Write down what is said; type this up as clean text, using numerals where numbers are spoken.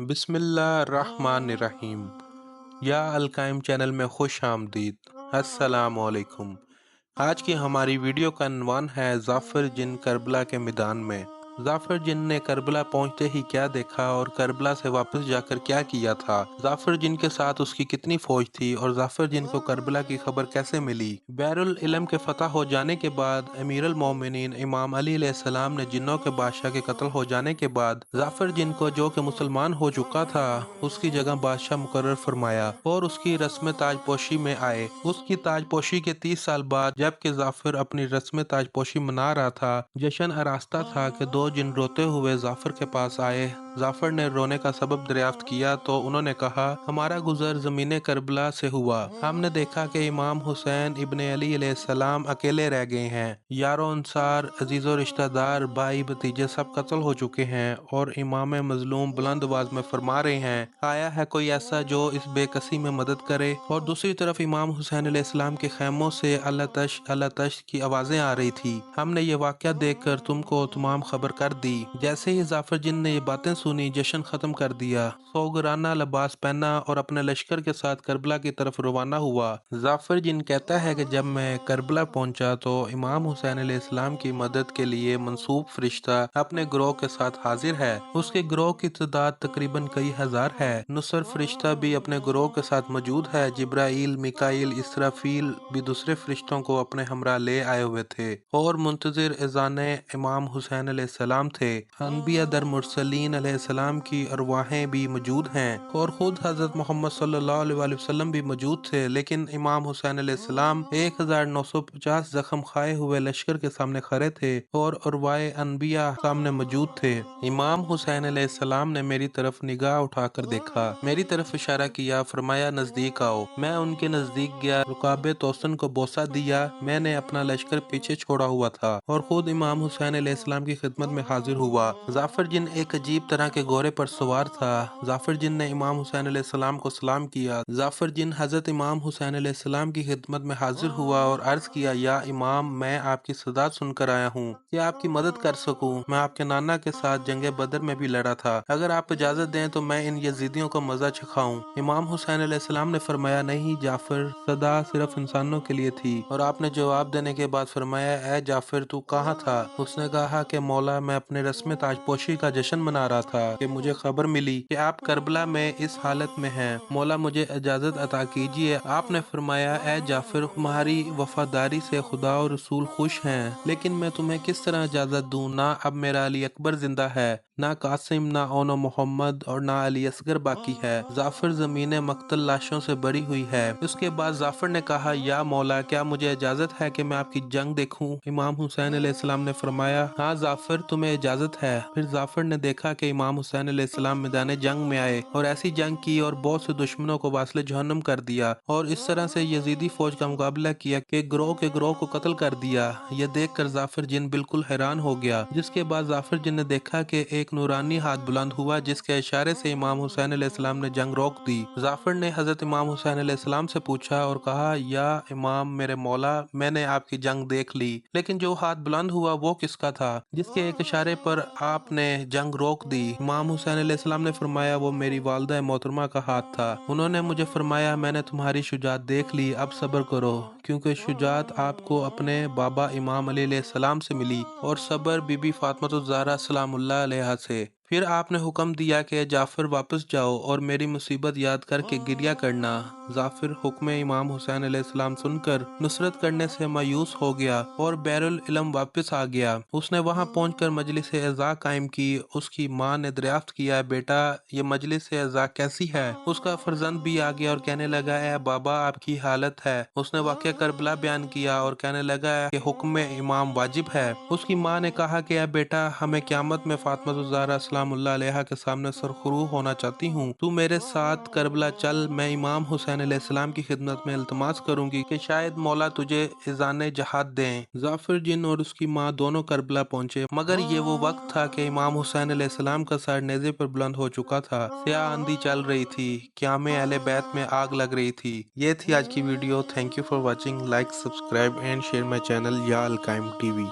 بسم اللہ الرحمن الرحیم۔ یا القائم چینل میں خوش آمدید۔ السلام علیکم۔ آج کی ہماری ویڈیو کا عنوان ہے ظافر جن کربلا کے میدان میں۔ ظافر جن نے کربلا پہنچتے ہی کیا دیکھا اور کربلا سے واپس جا کر کیا کیا تھا، ظافر جن کے ساتھ اس کی کتنی فوج تھی اور ظافر جن کو کربلا کی خبر کیسے ملی۔ بحر العلم کے فتح ہو جانے کے بعد امیر المومنین امام علی علیہ السلام نے جنوں کے بادشاہ کے قتل ہو جانے کے بعد ظافر جن کو، جو کہ مسلمان ہو چکا تھا، اس کی جگہ بادشاہ مقرر فرمایا اور اس کی رسم تاج پوشی میں آئے۔ اس کی تاج پوشی کے 30 سال بعد جبکہ ظافر اپنی رسم تاج پوشی منا رہا تھا، جشن آراستہ تھا کہ دو جن روتے ہوئے ظافر کے پاس آئے۔ ظافر نے رونے کا سبب دریافت کیا تو انہوں نے کہا، ہمارا گزر زمین کربلا سے ہوا۔ ہم نے دیکھا کہ امام حسین ابن علی علیہ السلام اکیلے رہ گئے ہیں۔ یارو انصار، عزیز و رشتہ دار، بھائی بھتیجے سب قتل ہو چکے ہیں اور امام مظلوم بلند آواز میں فرما رہے ہیں، آیا ہے کوئی ایسا جو اس بے کسی میں مدد کرے؟ اور دوسری طرف امام حسین علیہ السلام کے خیموں سے اللہ تش اللہ تش کی آوازیں آ رہی تھی۔ ہم نے یہ واقعہ دیکھ کر تم کو تمام خبر کر دی۔ جیسے ہی ظافر جن نے یہ باتیں سنی، جشن ختم کر دیا، سوگرانہ لباس پہنا اور اپنے لشکر کے ساتھ کربلا کی طرف روانہ ہوا۔ ظافر جن کہتا ہے کہ جب میں کربلا پہنچا تو امام حسین علیہ السلام کی مدد کے لیے منصوب فرشتہ اپنے گروہ کے ساتھ حاضر ہے۔ اس کے گروہ کی تعداد تقریباً کئی ہزار ہے۔ نصر فرشتہ بھی اپنے گروہ کے ساتھ موجود ہے۔ جبرائیل، میکائیل، اسرافیل بھی دوسرے فرشتوں کو اپنے ہمراہ لے آئے ہوئے تھے اور منتظر اذان امام حسین علیہ السلام تھے۔ انبیاء در مرسلین علیہ السلام کی ارواحیں بھی موجود ہیں اور خود حضرت محمد صلی اللہ علیہ وآلہ وسلم بھی موجود تھے، لیکن امام حسین علیہ السلام 1950 زخم کھائے ہوئے لشکر کے سامنے کھڑے تھے اور ارواح انبیاء سامنے موجود تھے۔ امام حسین علیہ السلام نے میری طرف نگاہ اٹھا کر دیکھا، میری طرف اشارہ کیا، فرمایا نزدیک آؤ۔ میں ان کے نزدیک گیا، رکاب توسن کو بوسہ دیا۔ میں نے اپنا لشکر پیچھے چھوڑا ہوا تھا اور خود امام حسین علیہ السلام کی خدمت میں حاضر ہوا۔ ظافر جن ایک عجیب طرح کے گھوڑے پر سوار تھا۔ ظافر جن نے امام حسین علیہ السلام کو سلام کیا۔ ظافر جن حضرت امام حسین علیہ السلام کی خدمت میں حاضر ہوا اور عرض کیا، یا امام، میں آپ کی صدا سن کر آیا ہوں کہ آپ کی مدد کر سکوں۔ میں آپ کے نانا کے ساتھ جنگ بدر میں بھی لڑا تھا، اگر آپ اجازت دیں تو میں ان یزیدیوں کو مزہ چکھاؤں۔ امام حسین علیہ السلام نے فرمایا، نہیں جعفر، صدا صرف انسانوں کے لیے تھی۔ اور آپ نے جواب دینے کے بعد فرمایا، اے جعفر، تو کہاں تھا؟ اس نے کہا کہ مولا، میں اپنے رسم تاج پوشی کا جشن منا رہا تھا کہ مجھے خبر ملی کہ آپ کربلا میں اس حالت میں ہیں۔ مولا مجھے اجازت عطا کیجیے۔ آپ نے فرمایا، اے جعفر، تمہاری وفاداری سے خدا اور رسول خوش ہیں، لیکن میں تمہیں کس طرح اجازت دوں؟ نہ اب میرا علی اکبر زندہ ہے، نہ قاسم، نہ اون و محمد اور نہ علی اصغر باقی ہے۔ ظافر زمین مقتل لاشوں سے بھری ہوئی ہے۔ اس کے بعد ظافر نے کہا، یا مولا، کیا مجھے اجازت ہے کہ میں آپ کی جنگ دیکھوں؟ امام حسین علیہ السلام نے فرمایا، ہاں ظافر، تمہیں اجازت ہے۔ پھر ظافر نے دیکھا کہ امام حسین علیہ السلام میدان جنگ میں آئے اور ایسی جنگ کی اور بہت سے دشمنوں کو واصل جہنم کر دیا اور اس طرح سے یزیدی فوج کا مقابلہ کیا کہ گروہ کے گروہ کو قتل کر دیا۔ یہ دیکھ کر ظافر جن بالکل حیران ہو گیا۔ جس کے بعد ظافر جن نے دیکھا کہ ایک نورانی ہاتھ بلند ہوا، جس کے اشارے سے امام حسین علیہ السلام نے جنگ روک دی۔ ظافر نے حضرت امام حسین علیہ السلام سے پوچھا اور کہا، یا امام میرے مولا، میں نے آپ کی جنگ دیکھ لی، لیکن جو ہاتھ بلند ہوا وہ کس کا تھا جس کے ایک اشارے پر آپ نے جنگ روک دی؟ امام حسین علیہ السلام نے فرمایا، وہ میری والدہ محترمہ کا ہاتھ تھا۔ انہوں نے مجھے فرمایا، میں نے تمہاری شجاعت دیکھ لی، اب صبر کرو، کیونکہ شجاعت آپ کو اپنے بابا امام علی علیہ السلام سے ملی اور صبر بی بی فاطمہ الزہرا سلام اللہ علیہا سے۔ پھر آپ نے حکم دیا کہ جعفر واپس جاؤ اور میری مصیبت یاد کر کے گریہ کرنا۔ ظافر حکم امام حسین علیہ السلام سن کر نصرت کرنے سے مایوس ہو گیا اور بحر العلم واپس آ گیا۔ اس نے وہاں پہنچ کر مجلس عزا قائم کی۔ اس کی ماں نے دریافت کیا، بیٹا یہ مجلس عزا کیسی ہے؟ اس کا فرزند بھی آ گیا اور کہنے لگا، اے بابا، آپ کی حالت ہے۔ اس نے واقعہ کربلا بیان کیا اور کہنے لگا کہ حکم امام واجب ہے۔ اس کی ماں نے کہا کہ اے بیٹا، ہمیں قیامت میں فاطمہ الزہرا سلام اللہ علیہا کے سامنے سرخرو ہونا چاہتی ہوں، تو میرے ساتھ کربلا چل، میں امام حسین علیہ السلام کی خدمت میں التماس کروں گی کہ شاید مولا تجھے اذان جہاد دیں۔ ظافر جن اور اس کی ماں دونوں کربلا پہنچے، مگر یہ وہ وقت تھا کہ امام حسین علیہ السلام کا سر نیزے پر بلند ہو چکا تھا، سیاہ آندھی چل رہی تھی، قیام اہل بیت میں آگ لگ رہی تھی۔ یہ تھی آج کی video. Thank you for watching. Like, subscribe and share my channel یا القائم ٹی وی۔